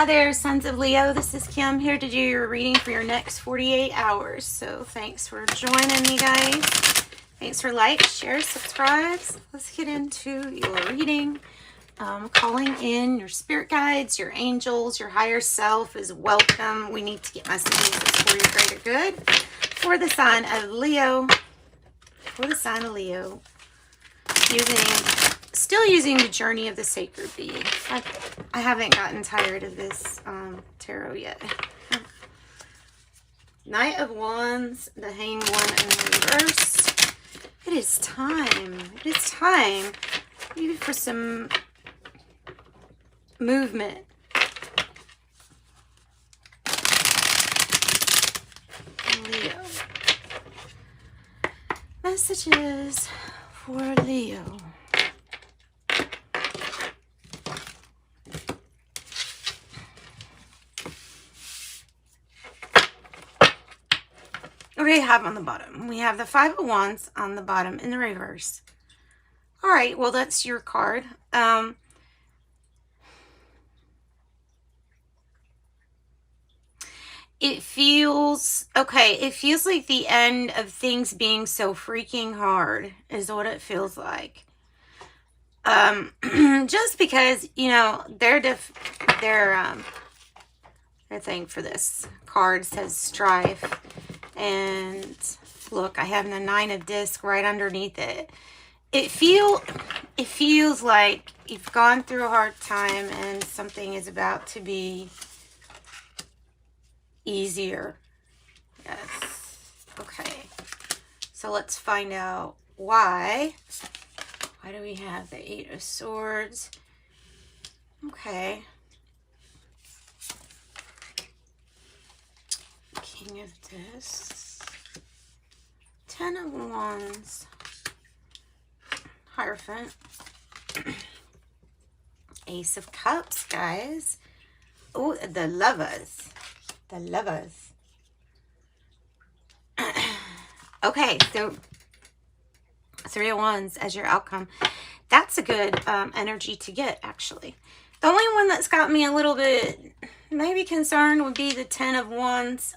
Hi there, sons of Leo. This is Kim here to do your reading for your next 48 hours. So thanks for joining me, guys. Thanks for likes, shares, subscribes. Let's get into your reading. Calling in your spirit guides, your angels, your higher self is welcome. We need to get messages for your greater good. For the sign of Leo. For the sign of Leo. Still using the Journey of the Sacred Bee. I haven't gotten tired of this tarot yet. Knight of Wands, the Hanged One in reverse. It is time. It is time maybe for some movement. Leo. Messages for Leo. What do we have on the bottom? We have the Five of Wands on the bottom in the reverse. All right, well, that's your card. It feels, okay, it feels like the end of things being so freaking hard is what it feels like. Just because, you know, their thing for this card says strife. And look, I have the Nine of Discs right underneath it. It feels like you've gone through a hard time and something is about to be easier. Yes. Okay. So let's find out why. Why do we have the Eight of Swords? Okay. King of Discs, Ten of Wands, Hierophant, Ace of Cups, guys. Oh, the Lovers, the Lovers. Okay, so Three of Wands as your outcome. That's a good energy to get, actually. The only one that's got me a little bit maybe concerned would be the Ten of Wands.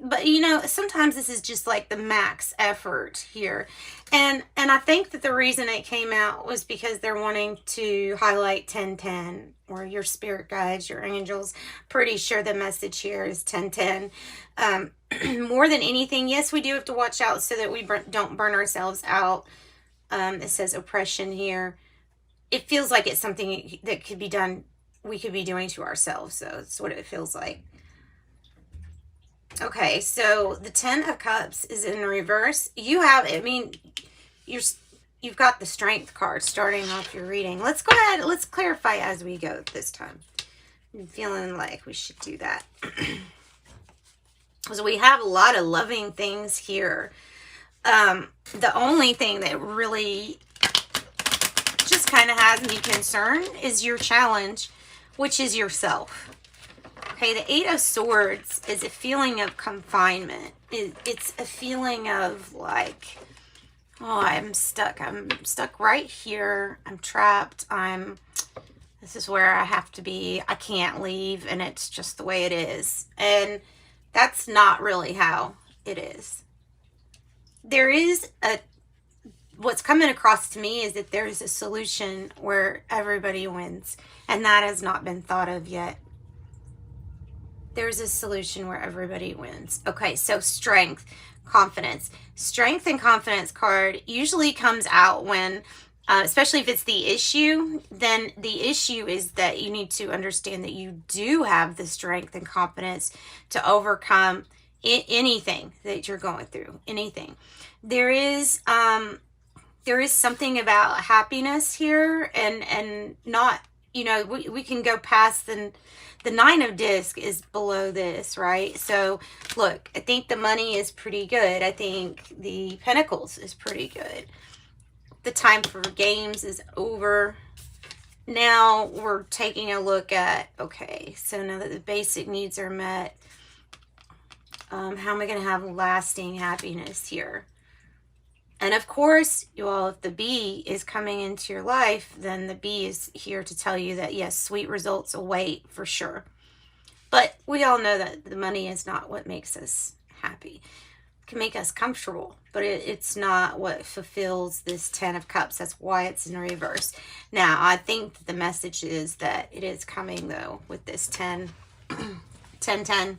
But you know, sometimes this is just like the max effort here. And I think that the reason it came out was because they're wanting to highlight 1010 or your spirit guides, your angels. Pretty sure the message here is 1010. More than anything, yes, we do have to watch out so that we don't burn ourselves out. It says oppression here. It feels like it's something that could be done, we could be doing to ourselves. So it's what it feels like. Okay, so the Ten of Cups is in reverse. You have, I mean, you've got the Strength card starting off your reading. Let's go ahead, let's clarify as we go this time. I'm feeling like we should do that. So we have a lot of loving things here. The only thing that really just kind of has me concerned is your challenge, which is yourself. Okay, the Eight of Swords is a feeling of confinement. It's a feeling of like, oh, I'm stuck right here. I'm trapped. This is where I have to be. I can't leave, and it's just the way it is. And that's not really how it is. There is what's coming across to me is that there's a solution where everybody wins, and that has not been thought of yet. There's a solution where everybody wins. Okay, so strength, confidence. Strength and confidence card usually comes out when, especially if it's the issue, then the issue is that you need to understand that you do have the strength and confidence to overcome anything that you're going through, anything. There is something about happiness here and not, you know, we can go past the Nine of Discs is below this, right? So look, I think the money is pretty good. I think the Pentacles is pretty good. The time for games is over. Now we're taking a look at, okay, so now that the basic needs are met, how am I going to have lasting happiness here? And of course, you all, if the bee is coming into your life, then the bee is here to tell you that yes, sweet results await for sure. But we all know that the money is not what makes us happy. It can make us comfortable, but it's not what fulfills this 10 of Cups. That's why it's in reverse. Now, I think the message is that it is coming, though, with this 10, 10, 10.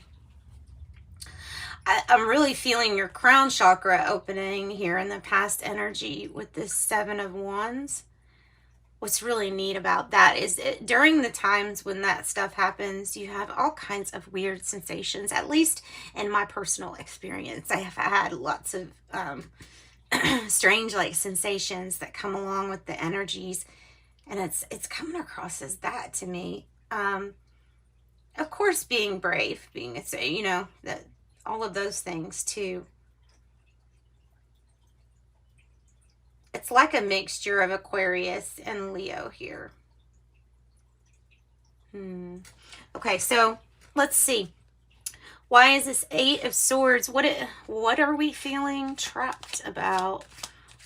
I'm really feeling your crown chakra opening here in the past energy with this 7 of Wands. What's really neat about that is during the times when that stuff happens, you have all kinds of weird sensations. At least in my personal experience, I have had lots of strange like sensations that come along with the energies, and it's coming across as that to me. Of course, being brave, being that all of those things too. It's like a mixture of Aquarius and Leo here. Okay, so let's see. Why is this 8 of Swords? What are we feeling trapped about?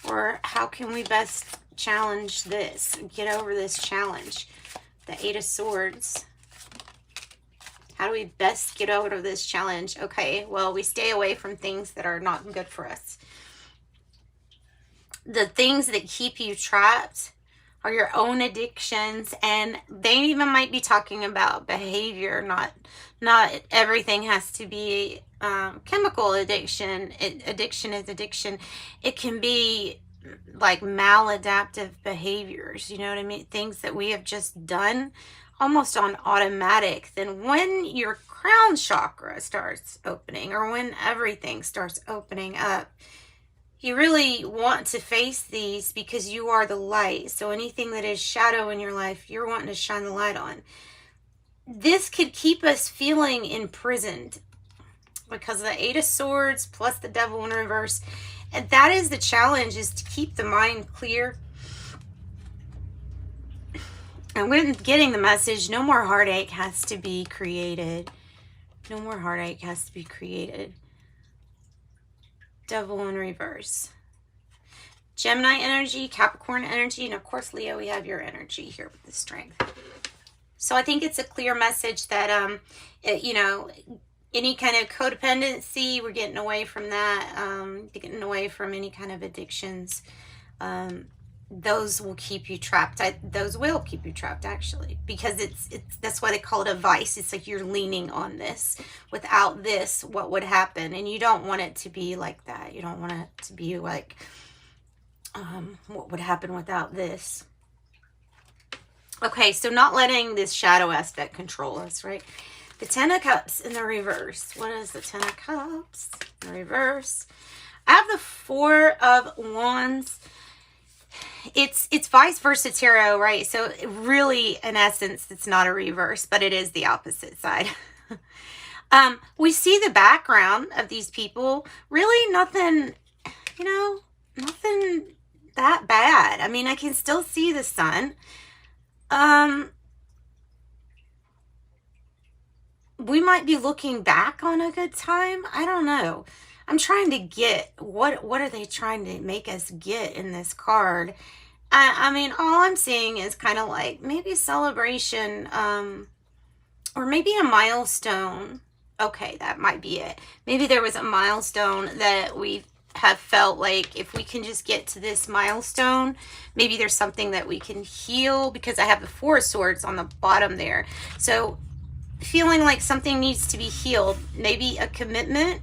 Or how can we best challenge this? Get over this challenge. The 8 of Swords. How do we best get over this challenge? Okay, well, we stay away from things that are not good for us. The things that keep you trapped are your own addictions, and they even might be talking about behavior. Not everything has to be chemical addiction. Addiction is addiction. It can be like maladaptive behaviors, you know what I mean? Things that we have just done almost on automatic. Then when your crown chakra starts opening, or when everything starts opening up, you really want to face these because you are the light. So anything that is shadow in your life, you're wanting to shine the light on. This could keep us feeling imprisoned because of the 8 of Swords plus the Devil in reverse. And that is the challenge, is to keep the mind clear. And we're getting the message, no more heartache has to be created. No more heartache has to be created. Devil in reverse. Gemini energy, Capricorn energy, and of course, Leo, we have your energy here with the Strength. So I think it's a clear message that, any kind of codependency, we're getting away from that, getting away from any kind of addictions. Those will keep you trapped. Those will keep you trapped, actually, because that's why they call it a vice. It's like you're leaning on this. Without this, what would happen? And you don't want it to be like that. You don't want it to be like what would happen without this. Okay, so not letting this shadow aspect control us, right? The 10 of Cups in the reverse. What is the 10 of Cups in the reverse? I have the 4 of Wands. It's vice versa tarot, right? So really, in essence, it's not a reverse, but it is the opposite side. We see the background of these people. Really nothing, nothing that bad. I mean, I can still see the sun. We might be looking back on a good time. I don't know. I'm trying to get, what are they trying to make us get in this card? I mean, all I'm seeing is kind of like maybe a celebration, or maybe a milestone. Okay, that might be it. Maybe there was a milestone that we have felt like if we can just get to this milestone, maybe there's something that we can heal, because I have the 4 of Swords on the bottom there. So feeling like something needs to be healed, maybe a commitment,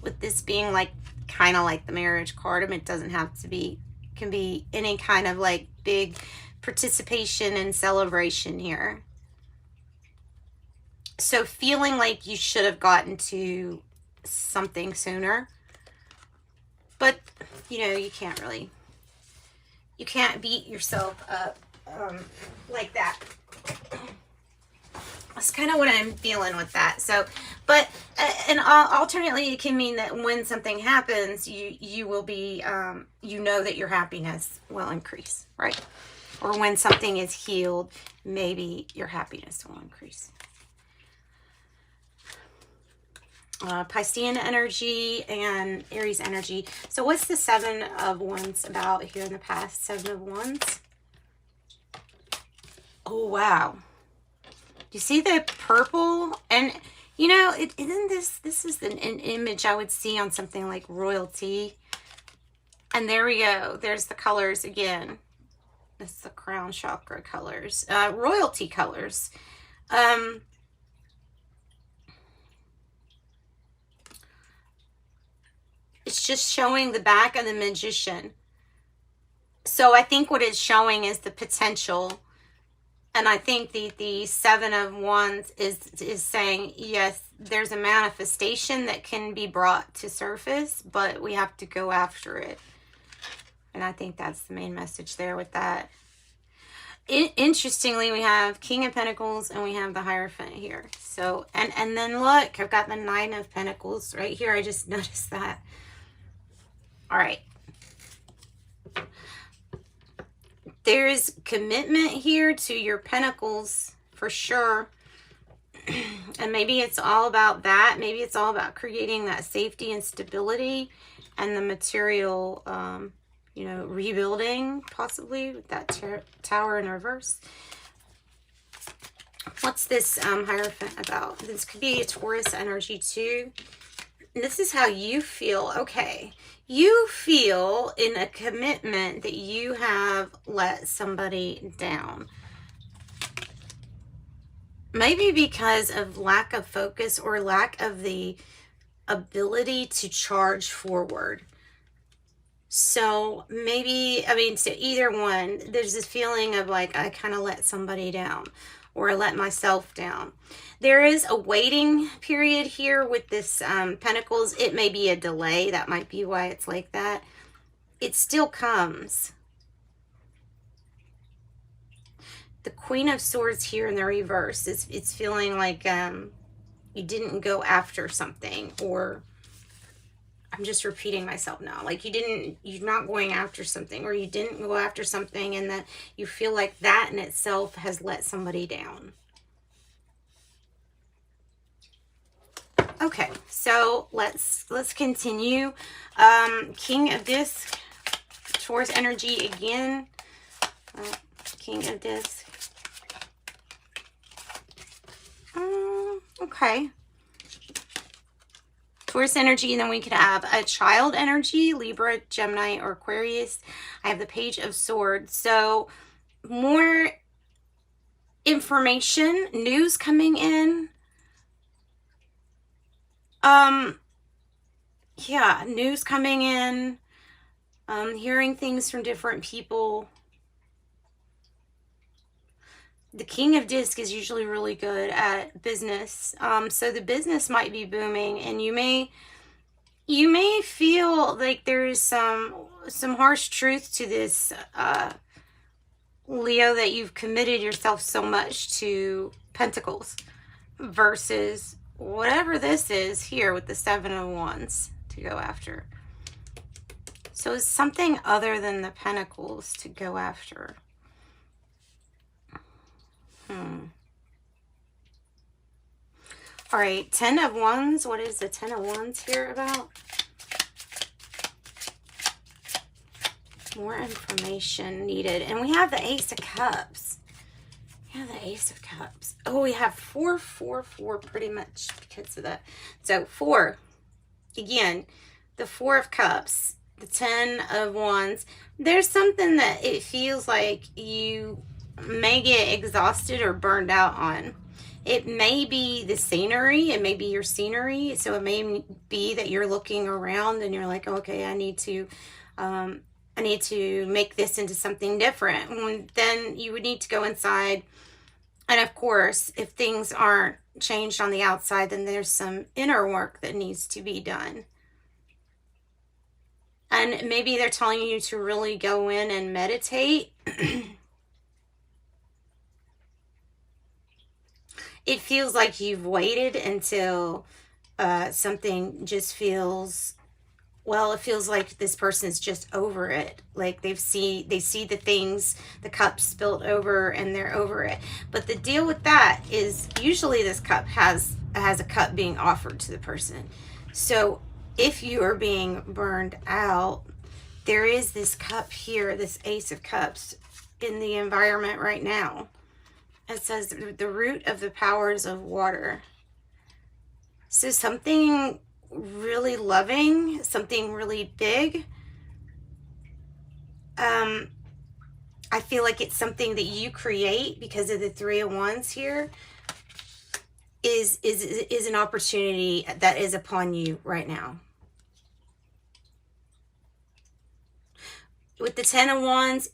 with this being like kind of like the marriage card. I mean, it doesn't have to be, it can be any kind of like big participation and celebration here. So feeling like you should have gotten to something sooner, but you can't really, you can't beat yourself up like that. That's kind of what I'm feeling with that. So, but, and alternately, it can mean that when something happens, you will be, that your happiness will increase, right? Or when something is healed, maybe your happiness will increase. Piscean energy and Aries energy. So what's the Seven of Wands about here in the past? Seven of Wands. Oh, wow. Do you see the purple? And, you know, isn't this is an image I would see on something like royalty. And there we go. There's the colors again. That's the crown chakra colors. Royalty colors. It's just showing the back of the Magician. So I think what it's showing is the potential. And I think the Seven of Wands is saying, yes, there's a manifestation that can be brought to surface, but we have to go after it. And I think that's the main message there with that. Interestingly, we have King of Pentacles and we have the Hierophant here. So, and then look, I've got the Nine of Pentacles right here. I just noticed that. All right. There's commitment here to your pentacles for sure. And maybe it's all about that. Maybe it's all about creating that safety and stability and the material, you know, rebuilding possibly with that tower in reverse. What's this Hierophant about? This could be a Taurus energy too. And this is how you feel. Okay. You feel in a commitment that you have let somebody down. Maybe because of lack of focus or lack of the ability to charge forward. So maybe, I mean, so either one, there's this feeling of like, I kind of let somebody down or I let myself down. There is a waiting period here with this Pentacles. It may be a delay. That might be why it's like that. It still comes. The Queen of Swords here in the reverse. It's feeling like you didn't go after something, or I'm just repeating myself now. Like you're not going after something, or you didn't go after something, and that you feel like that in itself has let somebody down. Okay, so let's continue. King of Disc, Taurus energy again. King of Disc. Okay. Taurus energy, and then we could have a child energy, Libra, Gemini, or Aquarius. I have the Page of Swords. So more information, news coming in. Yeah, news coming in, hearing things from different people. The King of Disc is usually really good at business. So the business might be booming, and you may feel like there is some harsh truth to this, Leo, that you've committed yourself so much to Pentacles versus whatever this is here with the Seven of Wands to go after. So it's something other than the Pentacles to go after. All right, Ten of Wands. What is the Ten of Wands here about? More information needed. And we have the Ace of Cups. Yeah, the Ace of Cups. Oh, we have 4, 4, 4 pretty much because of that. So 4. Again, the 4 of Cups, the 10 of Wands. There's something that it feels like you may get exhausted or burned out on. It may be the scenery. It may be your scenery. So it may be that you're looking around and you're like, okay, I need to make this into something different. And then you would need to go inside. And of course, if things aren't changed on the outside, then there's some inner work that needs to be done. And maybe they're telling you to really go in and meditate. It feels like you've waited until something just feels, well, it feels like this person's just over it. Like they see the things, the cup spilled over, and they're over it. But the deal with that is usually this cup has has a cup being offered to the person. So if you are being burned out, there is this cup here, this Ace of Cups in the environment right now. It says the root of the powers of water. So something really loving, something really big. I feel like it's something that you create because of the Three of Wands here. Is an opportunity that is upon you right now. With the Ten of Wands,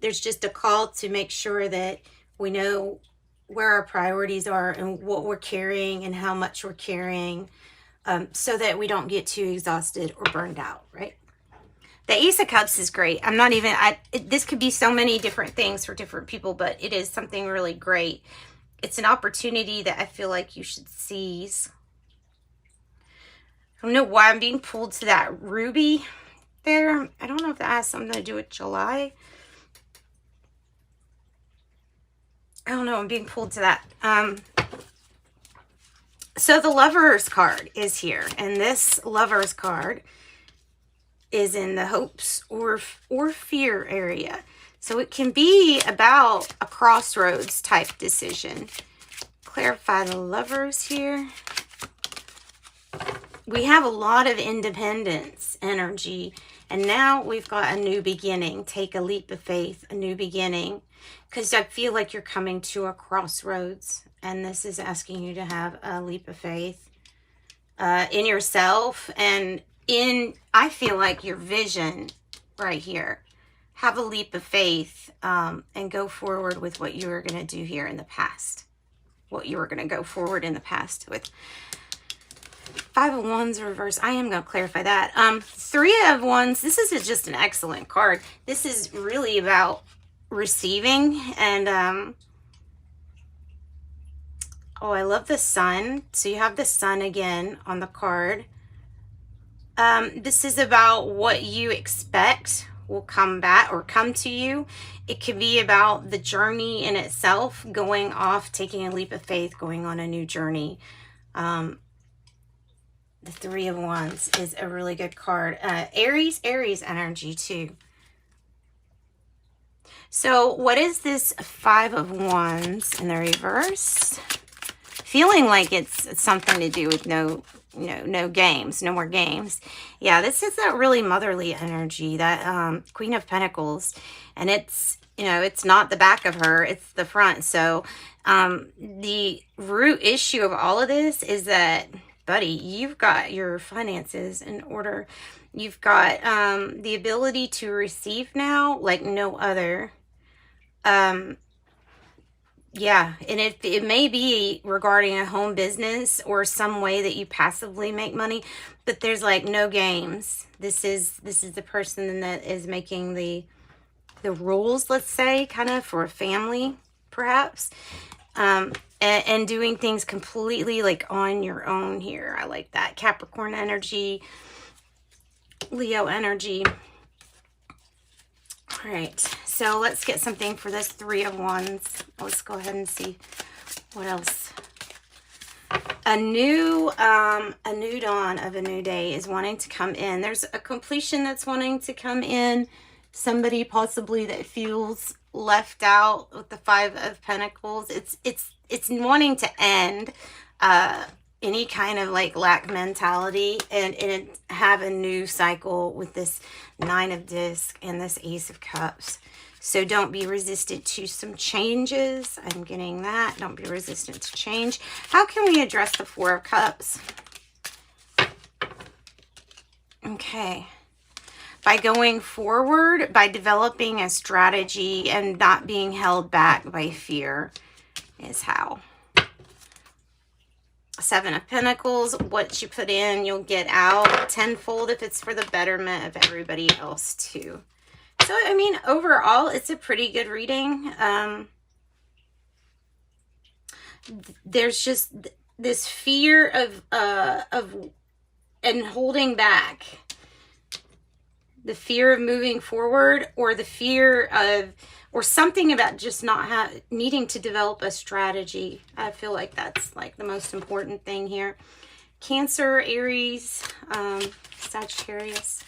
there's just a call to make sure that we know where our priorities are and what we're carrying and how much we're carrying, so that we don't get too exhausted or burned out, right? The Ace of Cups is great. This could be so many different things for different people, but it is something really great. It's an opportunity that I feel like you should seize. I don't know why I'm being pulled to that ruby there. I don't know if that has something to do with July. I don't know. I'm being pulled to that. So the Lover's card is here. And this Lover's card is in the hopes or fear area. So it can be about a crossroads type decision. Clarify the Lovers here. We have a lot of independence energy. And now we've got a new beginning. Take a leap of faith, a new beginning. Because I feel like you're coming to a crossroads. And this is asking you to have a leap of faith in yourself and I feel like your vision right here. Have a leap of faith and go forward with what you were going to do here in the past. What you were going to go forward in the past with. Five of Wands reverse. I am going to clarify that. Three of Wands. This is just an excellent card. This is really about receiving. And oh, I love the Sun. So you have the Sun again on the card. This is about what you expect will come back or come to you. It could be about the journey in itself, going off, taking a leap of faith, going on a new journey. The Three of Wands is a really good card. Aries energy too. So what is this Five of Wands in the reverse? Feeling like it's something to do with no games, no more games. Yeah, this is that really motherly energy, that Queen of Pentacles. And it's, it's not the back of her, it's the front. So the root issue of all of this is that, buddy, you've got your finances in order. You've got the ability to receive now like no other. Yeah, and it may be regarding a home business or some way that you passively make money, but there's like no games. This is the person that is making the rules, let's say, kind of for a family, perhaps, and doing things completely like on your own here. I like that. Capricorn energy, Leo energy. All right, so let's get something for this Three of Wands. Let's go ahead and see what else. A new dawn of a new day is wanting to come in. There's a completion that's wanting to come in. Somebody possibly that feels left out with the Five of Pentacles. It's wanting to end any kind of like lack mentality and have a new cycle with this Nine of Discs and this Ace of Cups. So don't be resistant to some changes. I'm getting that. Don't be resistant to change. How can we address the Four of Cups? Okay. By going forward, by developing a strategy and not being held back by fear is how. Seven of Pentacles, what you put in, you'll get out tenfold if it's for the betterment of everybody else too. So, I mean, overall, it's a pretty good reading. There's just this fear of and holding back. the fear of moving forward, or the fear of, or something about just not needing to develop a strategy. I feel like that's like the most important thing here. Cancer, Aries, Sagittarius.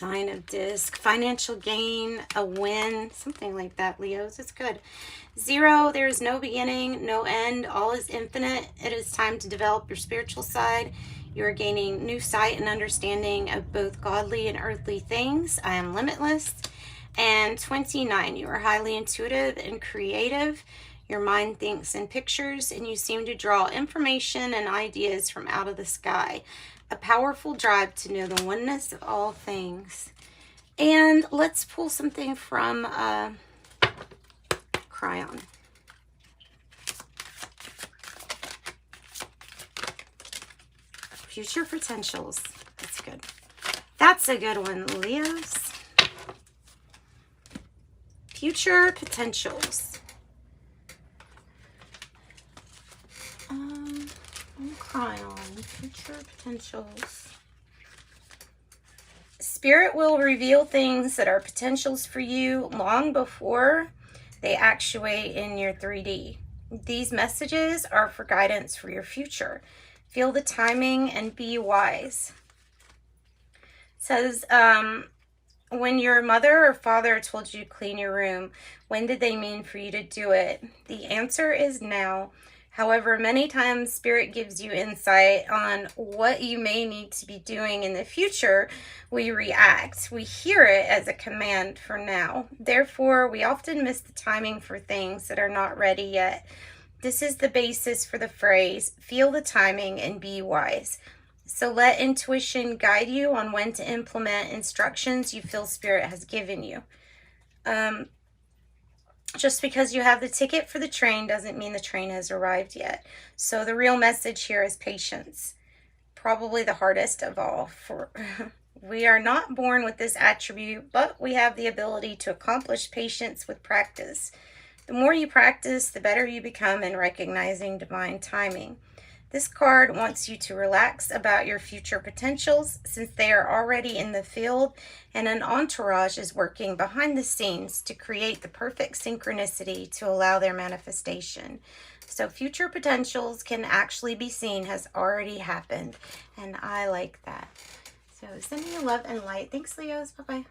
Nine of Disc, financial gain, a win, something like that, Leos. It's good. 0, there is no beginning, no end. All is infinite. It is time to develop your spiritual side. You are gaining new sight and understanding of both godly and earthly things. I am limitless. And 29, you are highly intuitive and creative. Your mind thinks in pictures, and you seem to draw information and ideas from out of the sky. A powerful drive to know the oneness of all things. And let's pull something from Cryon. Future potentials. That's good. That's a good one, Leos. Future potentials. Cryon, future potentials. Spirit will reveal things that are potentials for you long before they actuate in your 3D. These messages are for guidance for your future. Feel the timing and be wise. It says, when your mother or father told you to clean your room, when did they mean for you to do it? The answer is now. However, many times Spirit gives you insight on what you may need to be doing in the future. We react. We hear it as a command for now. Therefore, we often miss the timing for things that are not ready yet. This is the basis for the phrase, feel the timing and be wise. So let intuition guide you on when to implement instructions you feel Spirit has given you. Just because you have the ticket for the train doesn't mean the train has arrived yet. So the real message here is patience. Probably the hardest of all. We are not born with this attribute, but we have the ability to accomplish patience with practice. The more you practice, the better you become in recognizing divine timing. This card wants you to relax about your future potentials since they are already in the field, and an entourage is working behind the scenes to create the perfect synchronicity to allow their manifestation. So future potentials can actually be seen has already happened, and I like that. So sending you love and light. Thanks, Leos. Bye-bye.